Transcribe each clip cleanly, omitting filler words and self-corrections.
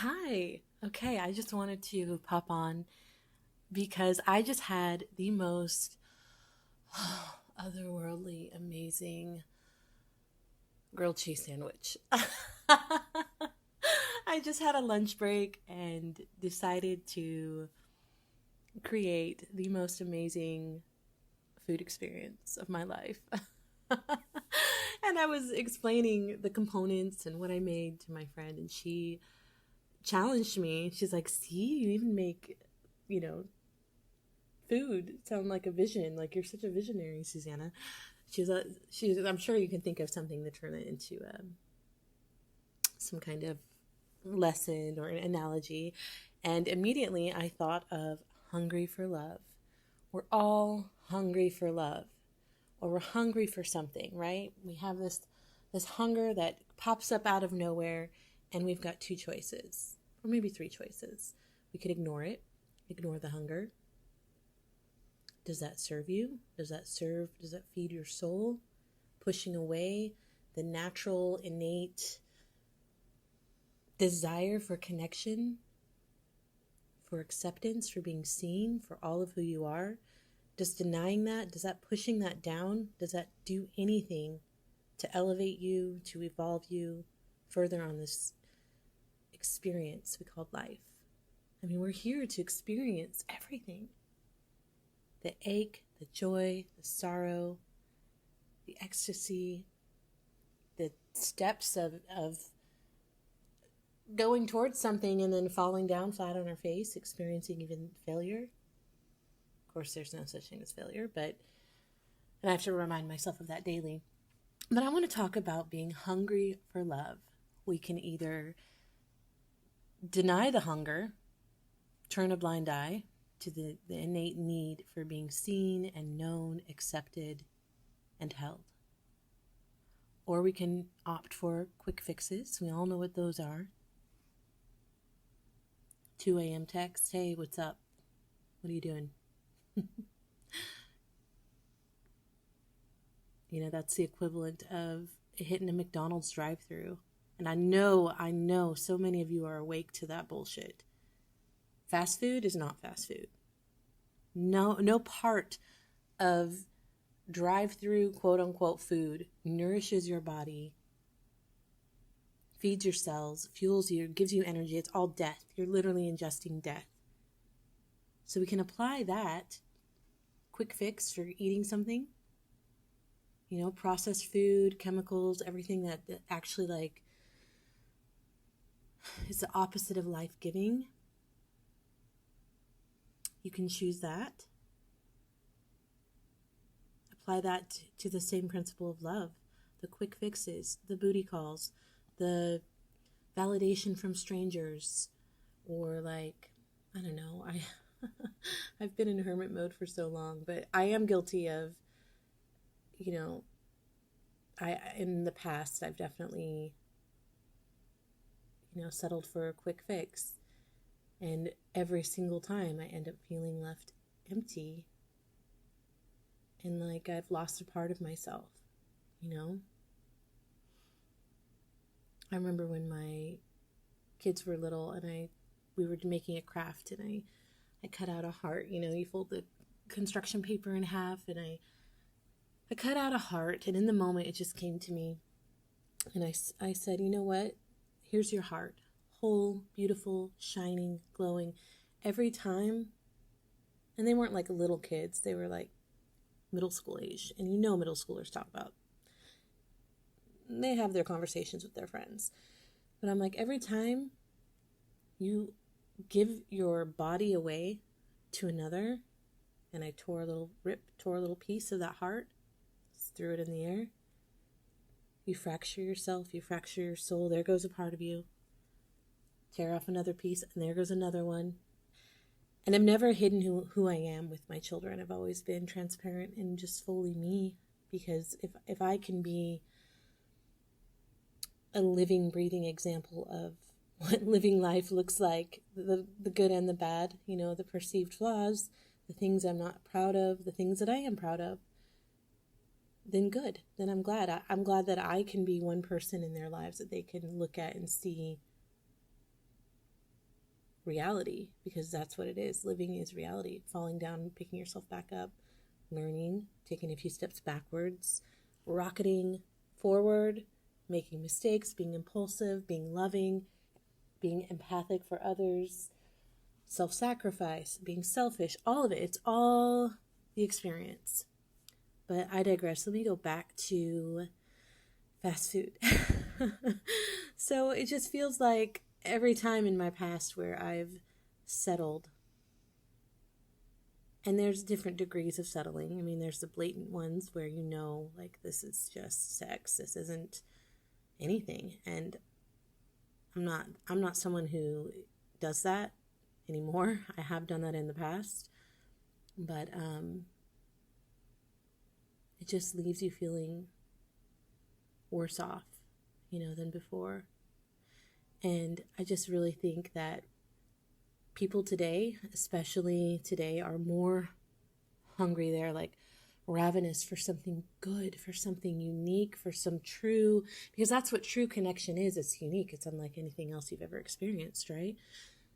Hi. Okay, I just wanted to pop on because I just had the most otherworldly, amazing grilled cheese sandwich. I just had a lunch break and decided to create the most amazing food experience of my life. And I was explaining the components and what I made to my friend, and she challenged me. She's like, "See, you even make, you know, food sound like a vision. Like you're such a visionary, Susanna." She's. I'm sure you can think of something to turn it into some kind of lesson or an analogy. And immediately I thought of hungry for love. We're all hungry for love, or we're hungry for something, right? We have this hunger that pops up out of nowhere, and we've got two choices, or maybe three choices. We could ignore it, ignore the hunger. Does that serve you? Does that feed your soul? Pushing away the natural, innate desire for connection, for acceptance, for being seen, for all of who you are? Does denying that, does that pushing that down, does that do anything to elevate you, to evolve you further on this experience we call life? I mean, we're here to experience everything. The ache, the joy, the sorrow, the ecstasy, the steps of going towards something and then falling down flat on our face, experiencing even failure. Of course, there's no such thing as failure, and I have to remind myself of that daily. But I want to talk about being hungry for love. We can either deny the hunger, turn a blind eye to the innate need for being seen and known, accepted, and held. Or we can opt for quick fixes. We all know what those are. 2 a.m. text, "Hey, what's up? What are you doing?" That's the equivalent of hitting a McDonald's drive-thru. And I know so many of you are awake to that bullshit. Fast food is not fast food. No part of drive-through quote-unquote food nourishes your body, feeds your cells, fuels you, gives you energy. It's all death. You're literally ingesting death. So we can apply that quick fix for eating something, processed food, chemicals, everything that actually is the opposite of life-giving. You can choose that. Apply that to the same principle of love. The quick fixes, the booty calls, the validation from strangers, or I don't know, I've been in hermit mode for so long, but I am guilty of, in the past, I've definitely, settled for a quick fix. And every single time I end up feeling left empty and like I've lost a part of myself, I remember when my kids were little and we were making a craft, and I cut out a heart. You fold the construction paper in half, and I cut out a heart, and in the moment it just came to me, and I said, "You know what? Here's your heart. Whole, beautiful, shining, glowing." Every time, and they weren't like little kids, they were like middle school age, and middle schoolers talk about, they have their conversations with their friends. But I'm like, every time you give your body away to another, and I tore a little piece of that heart, just threw it in the air. You fracture yourself, you fracture your soul, there goes a part of you. Tear off another piece, and there goes another one. And I've never hidden who I am with my children. I've always been transparent and just fully me, because if I can be a living, breathing example of what living life looks like, the good and the bad, the perceived flaws, the things I'm not proud of, the things that I am proud of, then good. Then I'm glad. I'm glad that I can be one person in their lives that they can look at and see reality, because that's what it is. Living is reality. Falling down, picking yourself back up, learning, taking a few steps backwards, rocketing forward, making mistakes, being impulsive, being loving, being empathic for others, self-sacrifice, being selfish, all of it. It's all the experience. But I digress. Let me go back to fast food. So it just feels like every time in my past where I've settled, and there's different degrees of settling. I mean, there's the blatant ones where you know, like, this is just sex. This isn't anything. And I'm not someone who does that anymore. I have done that in the past. But it just leaves you feeling worse off, than before. And I just really think that people today, especially today, are more hungry. They're like ravenous for something good, for something unique, for some true, because that's what true connection is. It's unique. It's unlike anything else you've ever experienced, right?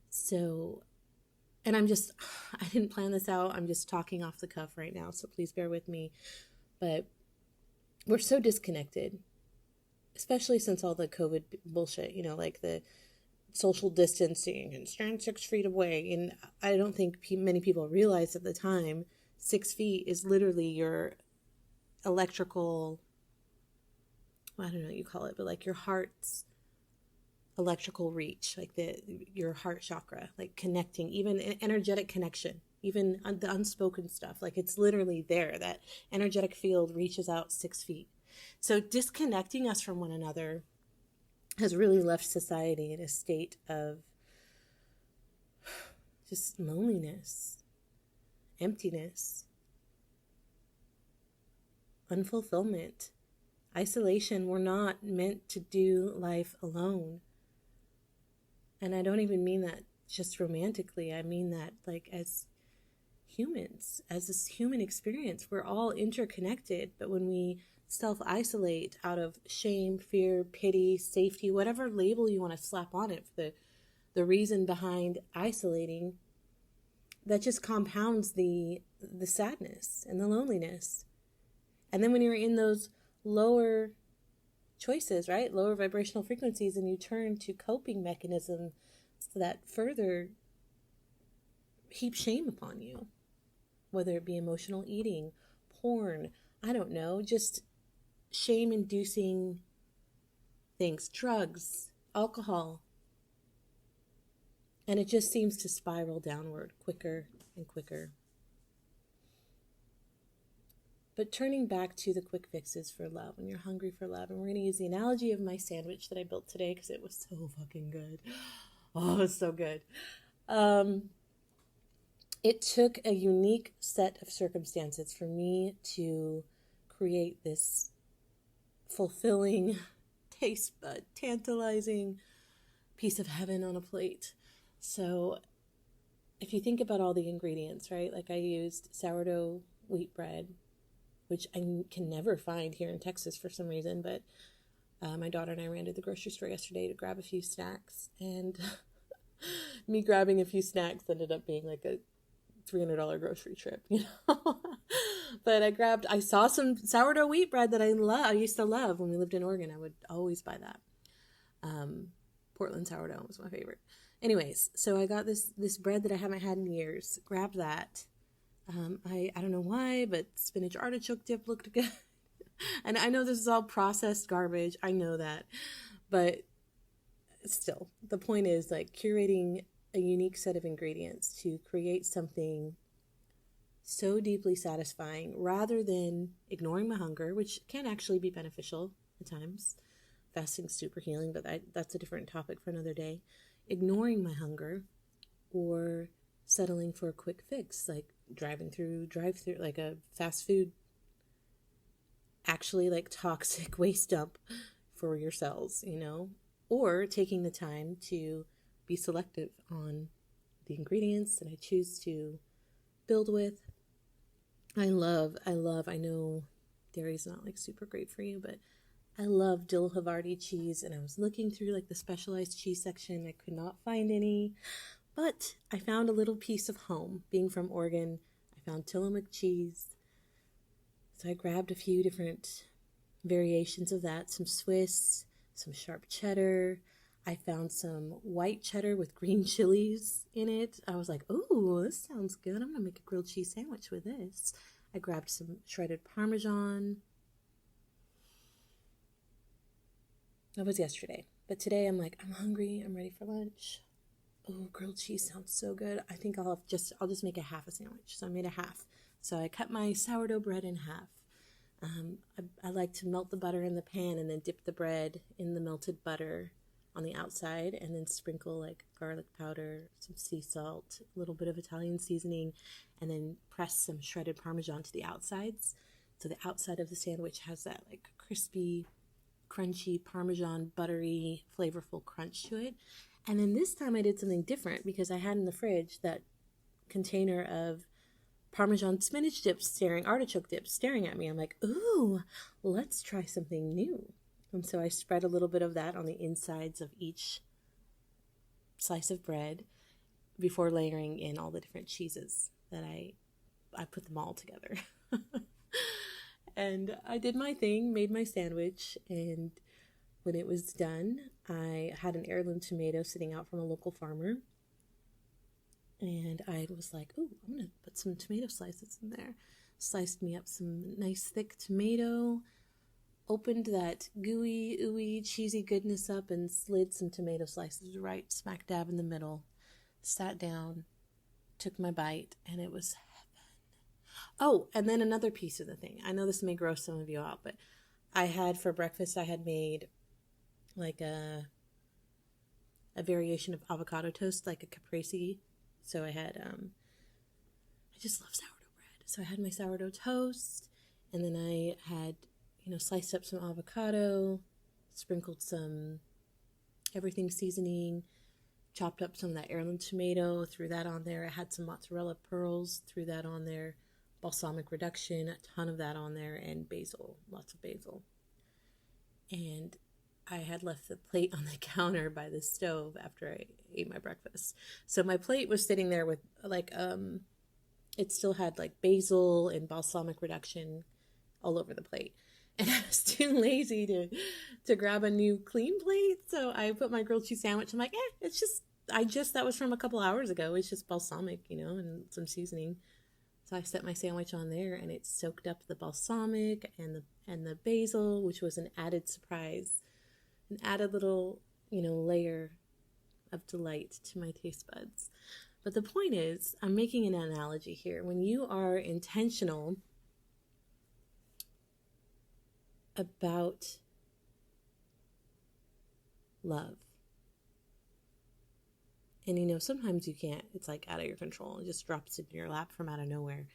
So, and I didn't plan this out. I'm just talking off the cuff right now, so please bear with me. But we're so disconnected, especially since all the COVID bullshit, like the social distancing and stand 6 feet away. And I don't think many people realized at the time 6 feet is literally your electrical, I don't know what you call it, but like your heart's electrical reach, like your heart chakra, like connecting, even energetic connection, even the unspoken stuff. Like it's literally there. That energetic field reaches out 6 feet. So disconnecting us from one another has really left society in a state of just loneliness, emptiness, unfulfillment, isolation. We're not meant to do life alone. And I don't even mean that just romantically. I mean that like as humans, as this human experience, we're all interconnected. But when we self-isolate out of shame, fear, pity, safety, whatever label you want to slap on it for the reason behind isolating, that just compounds the sadness and the loneliness. And then when you're in those lower choices, right, lower vibrational frequencies, and you turn to coping mechanisms that further heap shame upon you, whether it be emotional eating, porn, I don't know, just shame-inducing things, drugs, alcohol. And it just seems to spiral downward quicker and quicker. But turning back to the quick fixes for love, when you're hungry for love, and we're going to use the analogy of my sandwich that I built today because it was so fucking good. Oh, it was so good. It took a unique set of circumstances for me to create this fulfilling, taste bud, tantalizing piece of heaven on a plate. So if you think about all the ingredients, right? Like I used sourdough wheat bread, which I can never find here in Texas for some reason, but my daughter and I ran to the grocery store yesterday to grab a few snacks, and me grabbing a few snacks ended up being like a $300 grocery trip, But I saw some sourdough wheat bread that I used to love when we lived in Oregon. I would always buy that. Portland sourdough was my favorite. Anyways, so I got this bread that I haven't had in years. Grabbed that. I don't know why, but spinach artichoke dip looked good. And I know this is all processed garbage. I know that. But still, the point is like curating a unique set of ingredients to create something so deeply satisfying, rather than ignoring my hunger, which can actually be beneficial at times. Fasting's super healing, but that's a different topic for another day. Ignoring my hunger or settling for a quick fix, like drive-through, like a fast food, actually like toxic waste dump for your cells, or taking the time to be selective on the ingredients that I choose to build with. I know dairy's not like super great for you, but I love dill Havarti cheese, and I was looking through like the specialized cheese section. I could not find any, But I found a little piece of home. Being from Oregon, I found Tillamook cheese. So I grabbed a few different variations of that, some Swiss, some sharp cheddar. I found some white cheddar with green chilies in it. I was like, ooh, this sounds good. I'm going to make a grilled cheese sandwich with this. I grabbed some shredded Parmesan. That was yesterday. But today I'm like, I'm hungry. I'm ready for lunch. Oh, grilled cheese sounds so good. I think I'll just make a half a sandwich. So I made a half. So I cut my sourdough bread in half. I like to melt the butter in the pan and then dip the bread in the melted butter on the outside and then sprinkle like garlic powder, some sea salt, a little bit of Italian seasoning, and then press some shredded Parmesan to the outsides. So the outside of the sandwich has that like crispy, crunchy Parmesan, buttery, flavorful crunch to it. And then this time I did something different because I had in the fridge that container of Parmesan spinach dips artichoke dips staring at me. I'm like, ooh, let's try something new. And so I spread a little bit of that on the insides of each slice of bread before layering in all the different cheeses that I put them all together. And I did my thing, made my sandwich, and when it was done, I had an heirloom tomato sitting out from a local farmer. And I was like, oh, I'm going to put some tomato slices in there. Sliced me up some nice thick tomato, opened that gooey, ooey, cheesy goodness up and slid some tomato slices right smack dab in the middle. Sat down, took my bite, and it was heaven. Oh, and then another piece of the thing. I know this may gross some of you out, but for breakfast, I had made like a variation of avocado toast, like a caprese. So I had, I just love sourdough bread. So I had my sourdough toast, and then I had, sliced up some avocado, sprinkled some everything seasoning, chopped up some of that heirloom tomato, threw that on there. I had some mozzarella pearls, threw that on there, balsamic reduction, a ton of that on there, and basil, lots of basil. And I had left the plate on the counter by the stove after I ate my breakfast. So my plate was sitting there with it still had like basil and balsamic reduction all over the plate. And I was too lazy to grab a new clean plate. So I put my grilled cheese sandwich. I'm like, that was from a couple hours ago. It's just balsamic, and some seasoning. So I set my sandwich on there and it soaked up the balsamic and the basil, which was an added surprise. An added little, layer of delight to my taste buds. But the point is, I'm making an analogy here. When you are intentional about love, and sometimes you can't, it's like out of your control. It just drops into your lap from out of nowhere.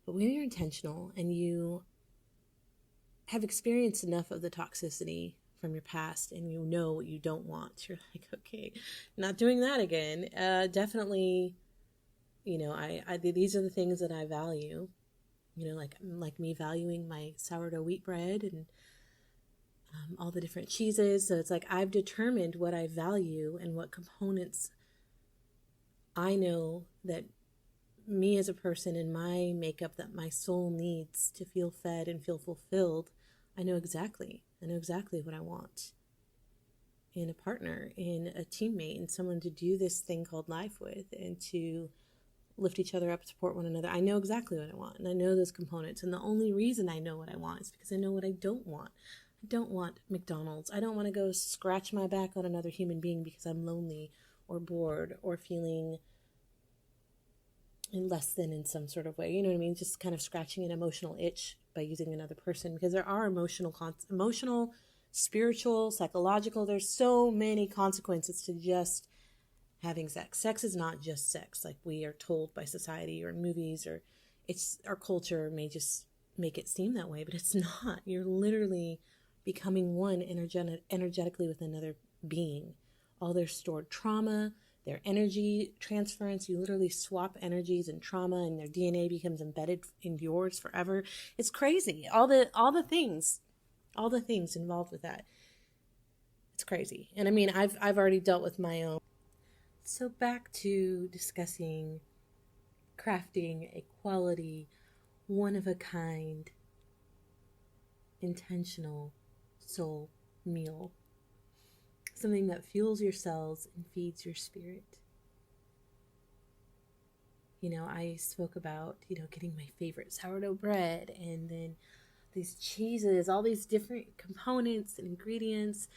But when you're intentional and you have experienced enough of the toxicity from your past and you know what you don't want, you're like, okay, not doing that again. Definitely, these are the things that I value, like me valuing my sourdough wheat bread and all the different cheeses. So it's like I've determined what I value and what components I know that me as a person in my makeup that my soul needs to feel fed and feel fulfilled. I know exactly what I want in a partner, in a teammate, and someone to do this thing called life with and to lift each other up, support one another. I know exactly what I want, and I know those components. And the only reason I know what I want is because I know what I don't want. I don't want McDonald's. I don't want to go scratch my back on another human being because I'm lonely or bored or feeling less than in some sort of way. You know what I mean? Just kind of scratching an emotional itch by using another person, because there are emotional, spiritual, psychological, there's so many consequences to just having sex. Sex is not just sex like we are told by society or movies, or our culture may just make it seem that way, but it's not. You're literally becoming one energetically with another being. All their stored trauma, their energy transference, you literally swap energies and trauma, and their DNA becomes embedded in yours forever. It's crazy. All the things involved with that. It's crazy. And I mean, I've already dealt with my own. So back to discussing crafting a quality, one of a kind, intentional soul meal. Something that fuels your cells and feeds your spirit. I spoke about, getting my favorite sourdough bread and then these cheeses, all these different components and ingredients.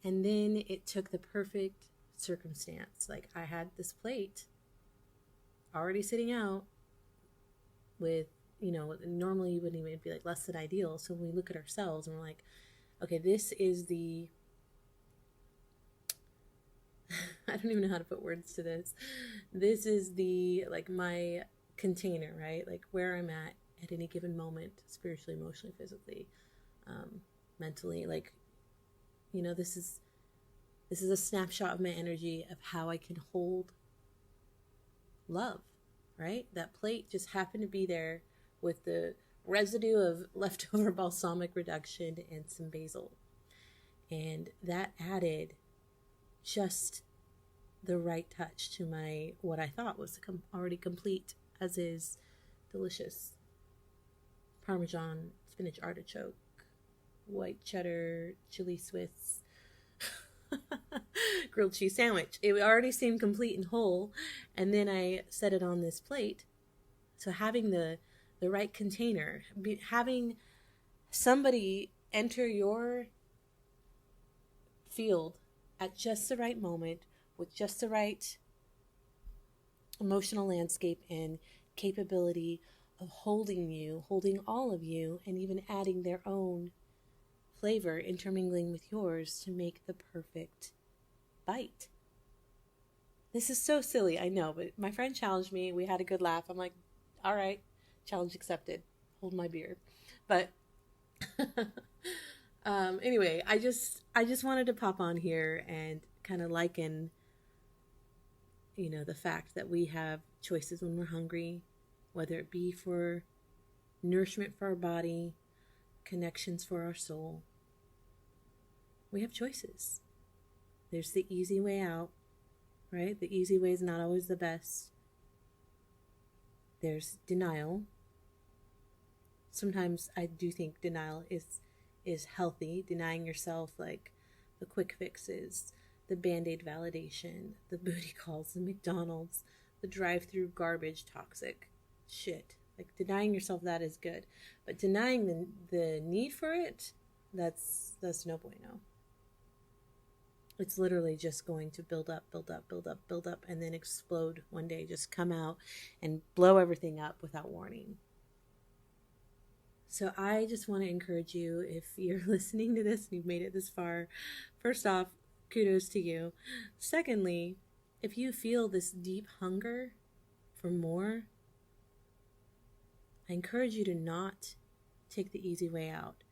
And then it took the perfect circumstance. Like I had this plate already sitting out with, normally you wouldn't even be like less than ideal. So when we look at ourselves and we're like, okay, this is the, I don't even know how to put words to this. This is the, like my container, right? Like where I'm at any given moment, spiritually, emotionally, physically, mentally. Like, this is a snapshot of my energy of how I can hold love, right? That plate just happened to be there with the residue of leftover balsamic reduction and some basil. And that added just the right touch to my, what I thought was already complete, as is, delicious Parmesan spinach artichoke, white cheddar, chili Swiss, grilled cheese sandwich. It already seemed complete and whole, and then I set it on this plate. So having the right container, having somebody enter your field at just the right moment with just the right emotional landscape and capability of holding you, holding all of you, and even adding their own flavor, intermingling with yours to make the perfect bite. This is so silly, I know, but my friend challenged me. We had a good laugh. I'm like, all right, challenge accepted. Hold my beer. But anyway, I just wanted to pop on here and kind of liken, the fact that we have choices when we're hungry, whether it be for nourishment for our body, connections for our soul. We have choices. There's the easy way out, right? The easy way is not always the best. There's denial. Sometimes I do think denial is healthy, denying yourself like the quick fixes, the Band-Aid validation, the booty calls, the McDonald's, the drive-through garbage toxic shit. Like denying yourself that is good. But denying the need for it, that's no bueno. It's literally just going to build up, and then explode one day. Just come out and blow everything up without warning. So I just want to encourage you, if you're listening to this and you've made it this far, first off, kudos to you. Secondly, if you feel this deep hunger for more, I encourage you to not take the easy way out.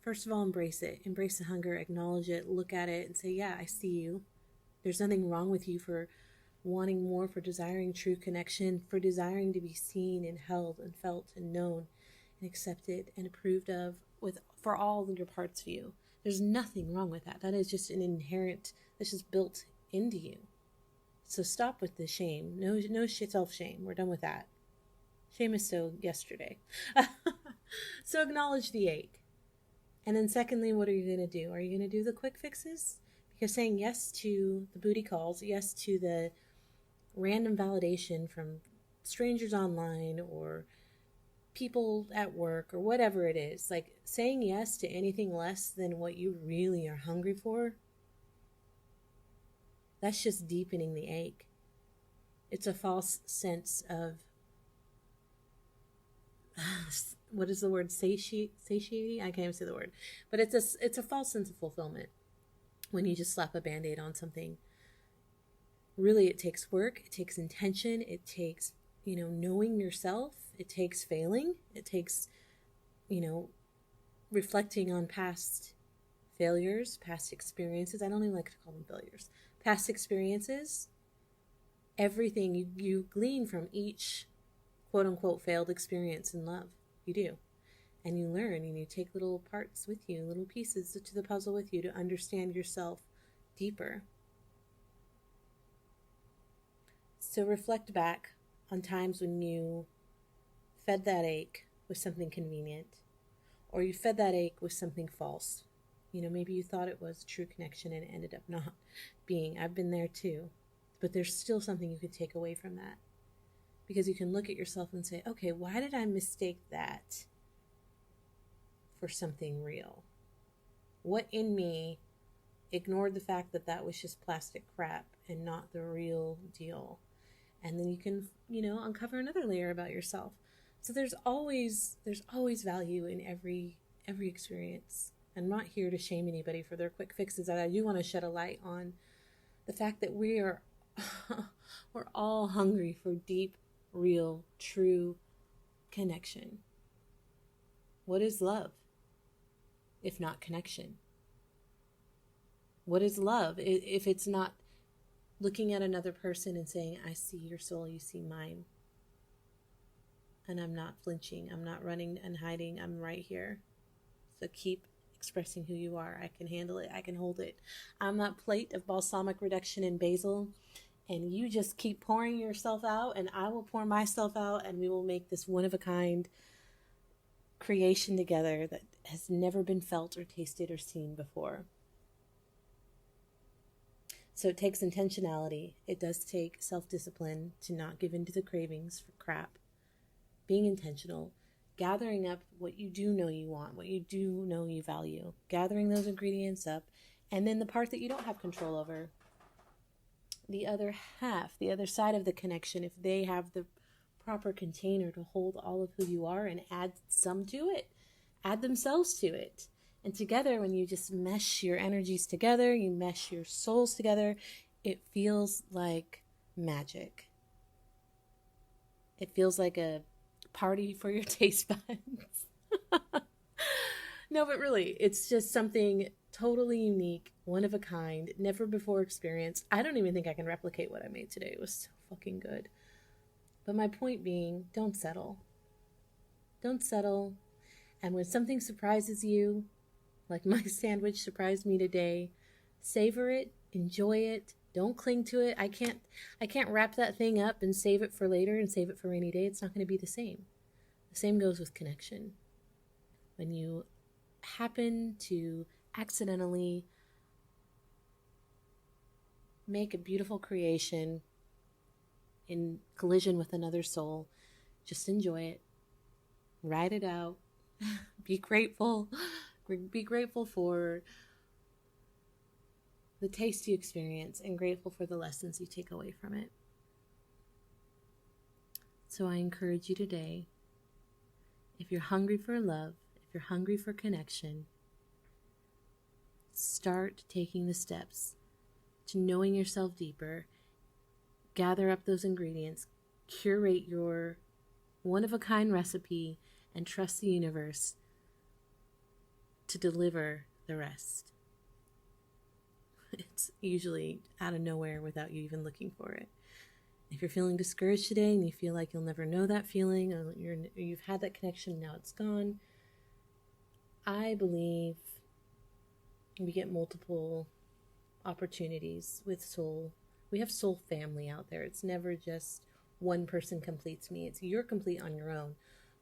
First of all, embrace it. Embrace the hunger, acknowledge it, look at it and say, yeah, I see you. There's nothing wrong with you for wanting more, for desiring true connection, for desiring to be seen and held and felt and known and accepted and approved of for all of your parts of you. There's nothing wrong with that. That is just an inherent, that's just built into you. So stop with the shame. No self-shame. We're done with that. Shame is so yesterday. So acknowledge the ache. And then secondly, what are you going to do? Are you going to do the quick fixes? Because saying yes to the booty calls, yes to the random validation from strangers online or people at work or whatever it is, like saying yes to anything less than what you really are hungry for, that's just deepening the ache. It's a false sense of what is the word? Satiating? I can't even say the word. But it's a false sense of fulfillment when you just slap a Band-Aid on something. Really, it takes work. It takes intention. It takes, knowing yourself. It takes failing. It takes, reflecting on past failures, past experiences. I don't even like to call them failures. Past experiences. Everything you glean from each quote-unquote failed experience in love. You do. And you learn and you take little parts with you, little pieces to the puzzle with you to understand yourself deeper. So reflect back on times when you fed that ache with something convenient, or you fed that ache with something false. Maybe you thought it was true connection and it ended up not being. I've been there too. But there's still something you could take away from that. Because you can look at yourself and say, okay, why did I mistake that for something real? What in me ignored the fact that that was just plastic crap and not the real deal? And then you can, uncover another layer about yourself. So there's always value in every experience. I'm not here to shame anybody for their quick fixes. I do want to shed a light on the fact that we're all hungry for deep, real, true connection. What is love if not connection? What is love if it's not looking at another person and saying, I see your soul, you see mine. And I'm not flinching. I'm not running and hiding. I'm right here. So keep expressing who you are. I can handle it. I can hold it. I'm that plate of balsamic reduction and basil, and you just keep pouring yourself out, and I will pour myself out, and we will make this one-of-a-kind creation together that has never been felt or tasted or seen before. So it takes intentionality. It does take self-discipline to not give in to the cravings for crap. Being intentional. Gathering up what you do know you want, what you do know you value. Gathering those ingredients up. And then the part that you don't have control over. The other half, the other side of the connection, if they have the proper container to hold all of who you are and add some to it. Add themselves to it. And together, when you just mesh your energies together, you mesh your souls together, it feels like magic. It feels like a party for your taste buds. No, but really, it's just something totally unique, one of a kind, never before experienced. I don't even think I can replicate what I made today. It was so fucking good. But my point being, don't settle. Don't settle. And when something surprises you, like my sandwich surprised me today, savor it, enjoy it, don't cling to it. I can't wrap that thing up and save it for later and save it for a rainy day. It's not going to be the same. The same goes with connection. When you happen to accidentally make a beautiful creation in collision with another soul, just enjoy it. Ride it out. Be grateful. Be grateful for the taste you experience and grateful for the lessons you take away from it. So I encourage you today, if you're hungry for love, if you're hungry for connection, start taking the steps to knowing yourself deeper. Gather up those ingredients, curate your one-of-a-kind recipe, and trust the universe to deliver the rest. It's usually out of nowhere without you even looking for it. If you're feeling discouraged today and you feel like you'll never know that feeling, or you've had that connection, now it's gone, I believe we get multiple opportunities with soul. We have soul family out there. It's never just one person completes me. You're complete on your own.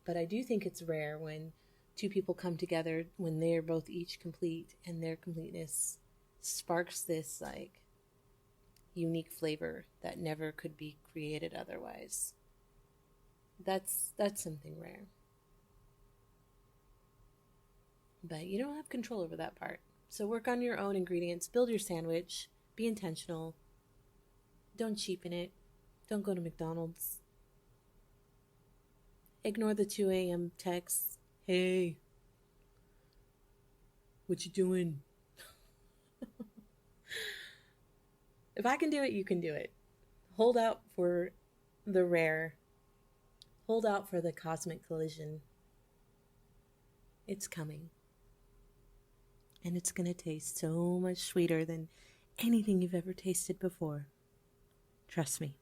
But I do think it's rare when two people come together, when they're both each complete, and their completeness sparks this like unique flavor that never could be created otherwise. That's something rare. But you don't have control over that part. So work on your own ingredients, build your sandwich, be intentional. Don't cheapen it. Don't go to McDonald's. Ignore the 2 a.m. texts. Hey, what you doing? If I can do it, you can do it. Hold out for the rare. Hold out for the cosmic collision. It's coming. And it's going to taste so much sweeter than anything you've ever tasted before. Trust me.